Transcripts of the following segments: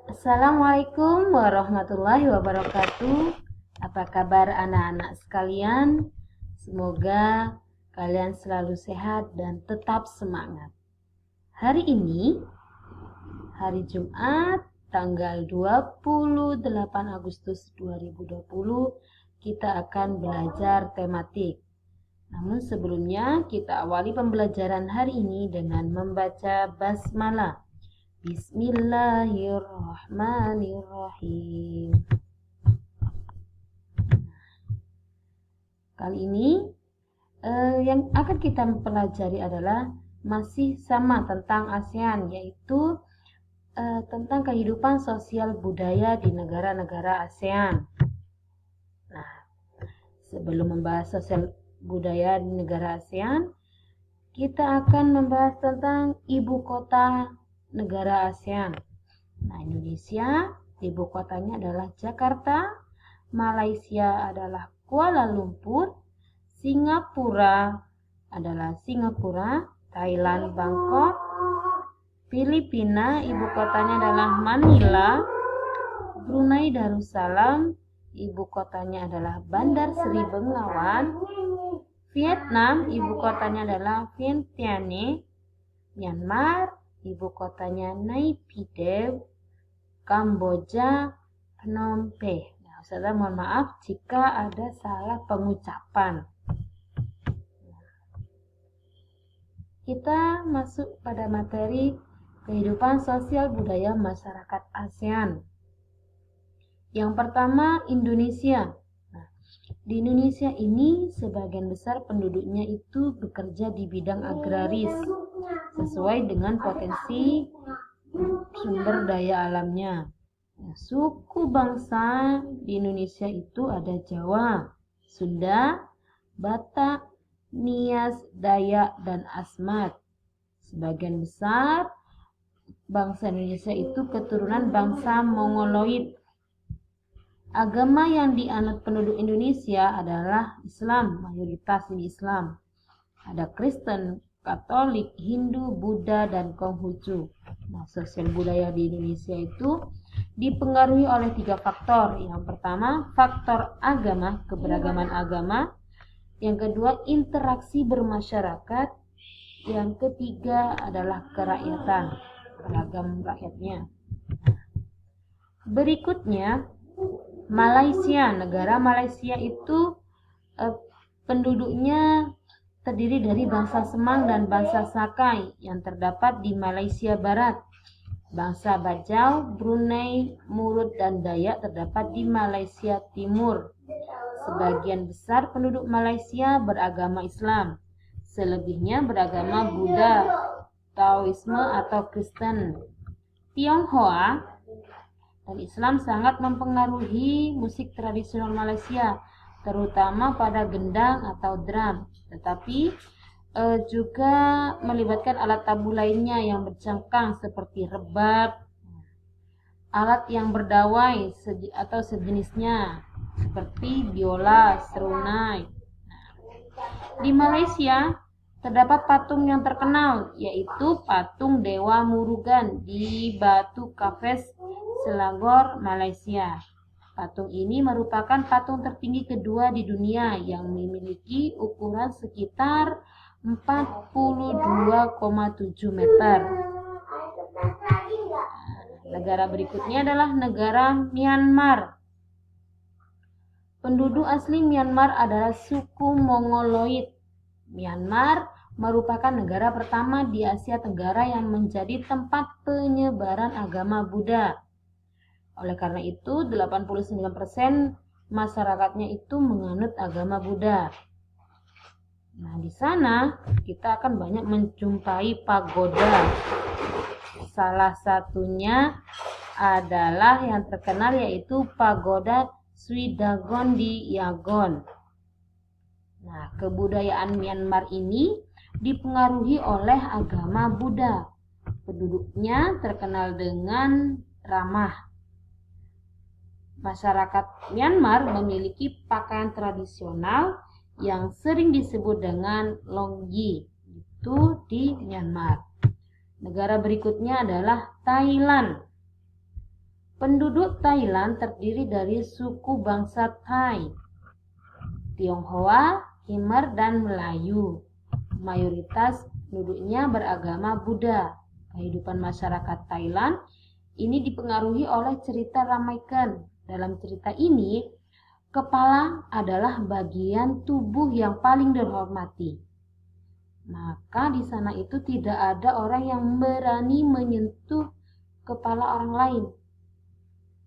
Assalamualaikum warahmatullahi wabarakatuh. Apa kabar anak-anak sekalian? Semoga kalian selalu sehat dan tetap semangat. Hari ini, hari Jumat, tanggal 28 Agustus 2020, kita akan belajar tematik. Namun sebelumnya, kita awali pembelajaran hari ini dengan membaca basmalah. Bismillahirrahmanirrahim. Kali ini yang akan kita pelajari adalah masih sama tentang ASEAN, yaitu tentang kehidupan sosial budaya di negara-negara ASEAN. Nah, sebelum membahas sosial budaya di negara ASEAN, kita akan membahas tentang ibu kota negara ASEAN. Nah, Indonesia, ibu kotanya adalah Jakarta, Malaysia adalah Kuala Lumpur, Singapura adalah Singapura, Thailand Bangkok, Filipina ibu kotanya adalah Manila, Brunei Darussalam ibu kotanya adalah Bandar Seri Begawan, Vietnam ibu kotanya adalah Vientiane, Myanmar ibu kotanya Naypyidaw, Kamboja Phnom Penh. Nah, Ustazah mohon maaf jika ada salah pengucapan. Kita masuk pada materi kehidupan sosial budaya masyarakat ASEAN. Yang pertama, Indonesia. Nah, di Indonesia ini sebagian besar penduduknya itu bekerja di bidang agraris sesuai dengan potensi sumber daya alamnya. Nah, suku bangsa di Indonesia itu ada Jawa, Sunda, Batak, Nias, Dayak, dan Asmat. Sebagian besar bangsa Indonesia itu keturunan bangsa Mongoloid. Agama yang dianut penduduk Indonesia adalah Islam, mayoritas di Islam. Ada Kristen, Katolik, Hindu, Buddha, dan Konghucu. Nah, sosial budaya di Indonesia itu dipengaruhi oleh 3 faktor. Yang pertama, faktor agama, keberagaman agama. Yang kedua, interaksi bermasyarakat. Yang ketiga adalah kerakyatan, beragam rakyatnya. Berikutnya, Malaysia. Negara Malaysia itu penduduknya terdiri dari bangsa Semang dan bangsa Sakai yang terdapat di Malaysia Barat. Bangsa Bajau, Brunei, Murut, dan Dayak terdapat di Malaysia Timur. Sebagian besar penduduk Malaysia beragama Islam. Selebihnya beragama Buddha, Taoisme atau Kristen. Tionghoa dan Islam sangat mempengaruhi musik tradisional Malaysia, terutama pada gendang atau drum, tetapi juga melibatkan alat tabuh lainnya yang bercangkang seperti rebab, alat yang berdawai atau sejenisnya seperti biola, serunai. Di Malaysia terdapat patung yang terkenal, yaitu patung Dewa Murugan di Batu Kafes, Selangor, Malaysia. Patung ini merupakan patung tertinggi kedua di dunia yang memiliki ukuran sekitar 42,7 meter. Negara berikutnya adalah negara Myanmar. Penduduk asli Myanmar adalah suku Mongoloid. Myanmar merupakan negara pertama di Asia Tenggara yang menjadi tempat penyebaran agama Buddha. Oleh karena itu, 89% masyarakatnya itu menganut agama Buddha. Nah, di sana kita akan banyak menjumpai pagoda. Salah satunya adalah yang terkenal yaitu pagoda Sri Dagon di Yangon. Nah, kebudayaan Myanmar ini dipengaruhi oleh agama Buddha. Penduduknya terkenal dengan ramah. Masyarakat Myanmar memiliki pakaian tradisional yang sering disebut dengan longgi, itu di Myanmar. Negara berikutnya adalah Thailand. Penduduk Thailand terdiri dari suku bangsa Thai, Tionghoa, Khmer, dan Melayu. Mayoritas penduduknya beragama Buddha. Kehidupan masyarakat Thailand ini dipengaruhi oleh cerita Ramayana. Dalam cerita ini, kepala adalah bagian tubuh yang paling dihormati. Maka di sana itu tidak ada orang yang berani menyentuh kepala orang lain.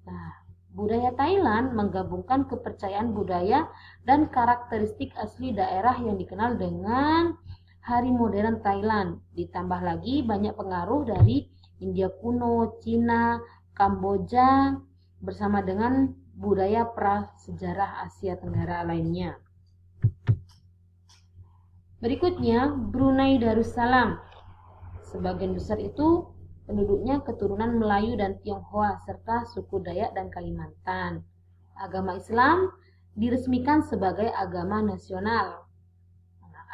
Nah, budaya Thailand menggabungkan kepercayaan budaya dan karakteristik asli daerah yang dikenal dengan hari modern Thailand. Ditambah lagi banyak pengaruh dari India kuno, Cina, Kamboja, bersama dengan budaya prasejarah Asia Tenggara lainnya. Berikutnya, Brunei Darussalam. Sebagian besar itu penduduknya keturunan Melayu dan Tionghoa serta suku Dayak dan Kalimantan. Agama Islam diresmikan sebagai agama nasional,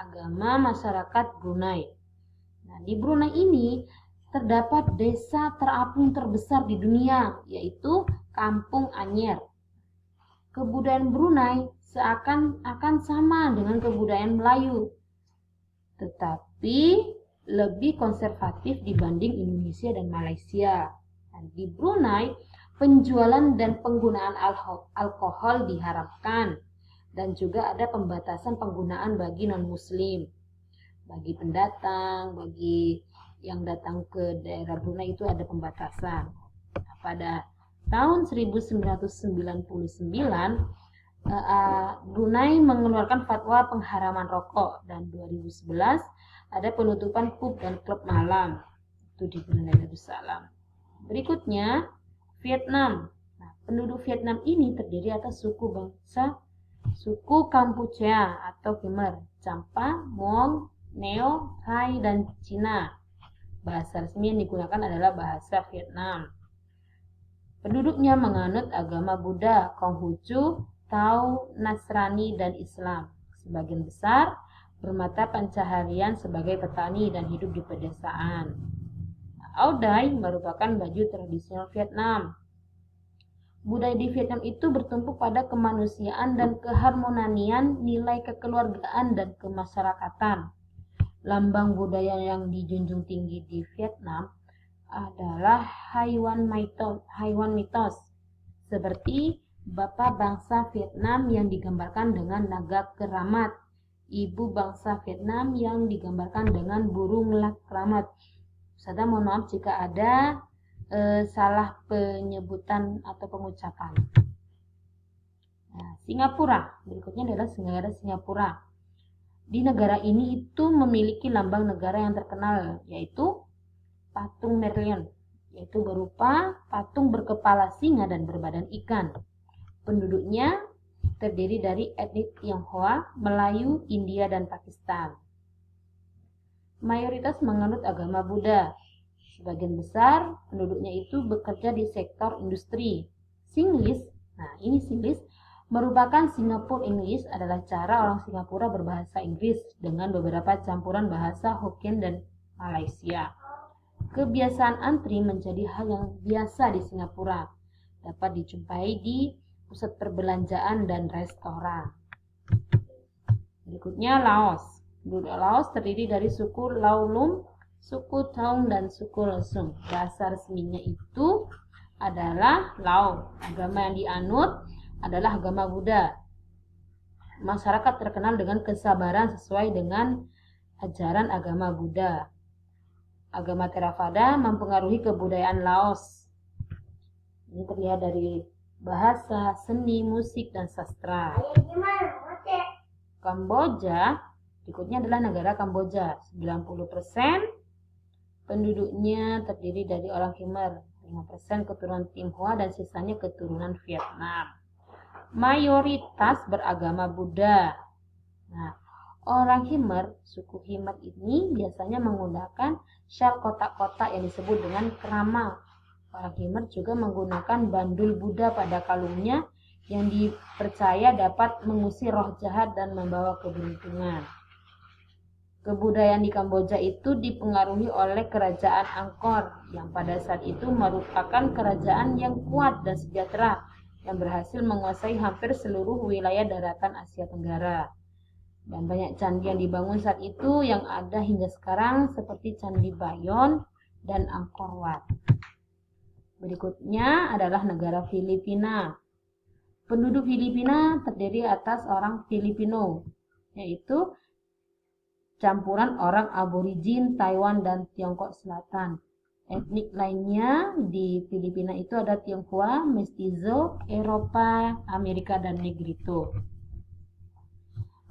agama masyarakat Brunei. Nah, di Brunei ini terdapat desa terapung terbesar di dunia, yaitu Kampung Anyer. Kebudayaan Brunei seakan-akan sama dengan kebudayaan Melayu, tetapi lebih konservatif dibanding Indonesia dan Malaysia. Dan di Brunei, penjualan dan penggunaan alkohol diharamkan, dan juga ada pembatasan penggunaan bagi non-muslim. Bagi pendatang, bagi yang datang ke daerah Brunei itu ada pembatasan. Nah, pada tahun 1999, Brunei mengeluarkan fatwa pengharaman rokok, dan 2011 ada penutupan pub dan klub malam itu di Brunei Darussalam. Berikutnya, Vietnam. Nah, penduduk Vietnam ini terdiri atas suku Kampuchea atau Khmer, Champa, Muong, Neo, Thai, dan Cina. Bahasa resmi yang digunakan adalah bahasa Vietnam. Penduduknya menganut agama Buddha, Konghucu, Tao, Nasrani, dan Islam. Sebagian besar bermata pencaharian sebagai petani dan hidup di pedesaan. Áo Dai merupakan baju tradisional Vietnam. Budaya di Vietnam itu bertumpu pada kemanusiaan dan keharmonian, nilai kekeluargaan dan kemasyarakatan. Lambang budaya yang dijunjung tinggi di Vietnam adalah haiwan mitos, seperti Bapak bangsa Vietnam yang digambarkan dengan naga keramat, Ibu bangsa Vietnam yang digambarkan dengan burung lak keramat. Saya mohon maaf jika ada salah penyebutan atau pengucapan. Nah, Singapura. Berikutnya adalah negara Singapura. Di negara ini itu memiliki lambang negara yang terkenal, yaitu patung Merlion, yaitu berupa patung berkepala singa dan berbadan ikan. Penduduknya terdiri dari etnis Tionghoa, Melayu, India, dan Pakistan. Mayoritas menganut agama Buddha. Sebagian besar penduduknya itu bekerja di sektor industri. Singlish, Singlish merupakan Singapore English, adalah cara orang Singapura berbahasa Inggris dengan beberapa campuran bahasa Hokkien dan Malaysia. Kebiasaan antri menjadi hal yang biasa di Singapura. Dapat dijumpai di pusat perbelanjaan dan restoran. Berikutnya Laos. Penduduk Laos terdiri dari suku Laulum, suku Taung, dan suku Lesung. Bahasa resminya itu adalah Lao. Agama yang dianut adalah agama Buddha. Masyarakat terkenal dengan kesabaran sesuai dengan ajaran agama Buddha. Agama Theravada mempengaruhi kebudayaan Laos. Ini terlihat dari bahasa, seni, musik, dan sastra. Kamboja, berikutnya adalah negara Kamboja. 90% penduduknya terdiri dari orang Khmer, 5% keturunan Tionghoa, dan sisanya keturunan Vietnam. Mayoritas beragama Buddha. Nah, orang Khmer, suku Khmer ini biasanya menggunakan syal kotak-kotak yang disebut dengan kerama. Para Khmer juga menggunakan bandul Buddha pada kalungnya yang dipercaya dapat mengusir roh jahat dan membawa keberuntungan. Kebudayaan di Kamboja itu dipengaruhi oleh kerajaan Angkor yang pada saat itu merupakan kerajaan yang kuat dan sejahtera yang berhasil menguasai hampir seluruh wilayah daratan Asia Tenggara. Dan banyak candi yang dibangun saat itu yang ada hingga sekarang seperti Candi Bayon dan Angkor Wat. Berikutnya adalah negara Filipina. Penduduk Filipina terdiri atas orang Filipino, yaitu campuran orang aborigin Taiwan dan Tiongkok Selatan. Etnik lainnya di Filipina itu ada Tionghoa, Mestizo, Eropa, Amerika, dan Negrito.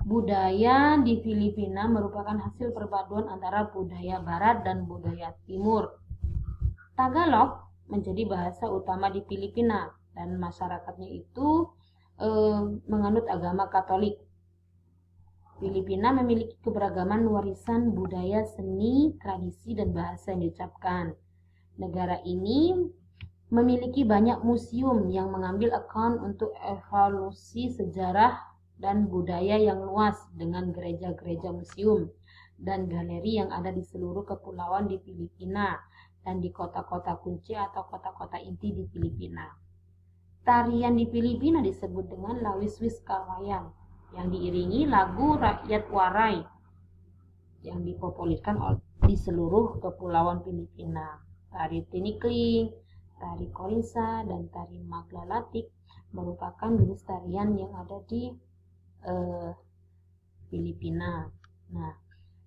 Budaya di Filipina merupakan hasil perpaduan antara budaya Barat dan budaya Timur. Tagalog menjadi bahasa utama di Filipina dan masyarakatnya itu menganut agama Katolik. Filipina memiliki keberagaman warisan budaya, seni, tradisi, dan bahasa yang diucapkan. Negara ini memiliki banyak museum yang mengambil account untuk evolusi sejarah dan budaya yang luas dengan gereja-gereja museum dan galeri yang ada di seluruh kepulauan di Filipina dan di kota-kota kunci atau kota-kota inti di Filipina. Tarian di Filipina disebut dengan Lawiswis Kawayan yang diiringi lagu rakyat waray yang dipopulerkan di seluruh kepulauan Filipina. Tari Tinikling, tari Korinsa, dan tari Maglalatik merupakan jenis tarian yang ada di Filipina. Nah,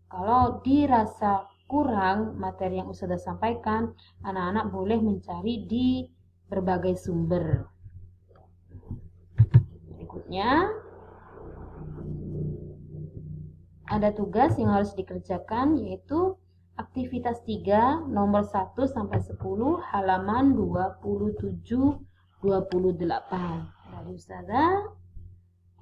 kalau dirasa kurang materi yang Ustazah sampaikan, anak-anak boleh mencari di berbagai sumber. Berikutnya, ada tugas yang harus dikerjakan, yaitu aktivitas 3 nomor 1 sampai 10 halaman 27-28 dari Ustazah.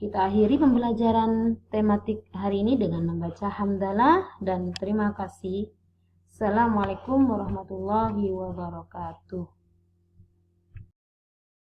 Kita akhiri pembelajaran tematik hari ini dengan membaca hamdalah dan terima kasih. Assalamualaikum warahmatullahi wabarakatuh.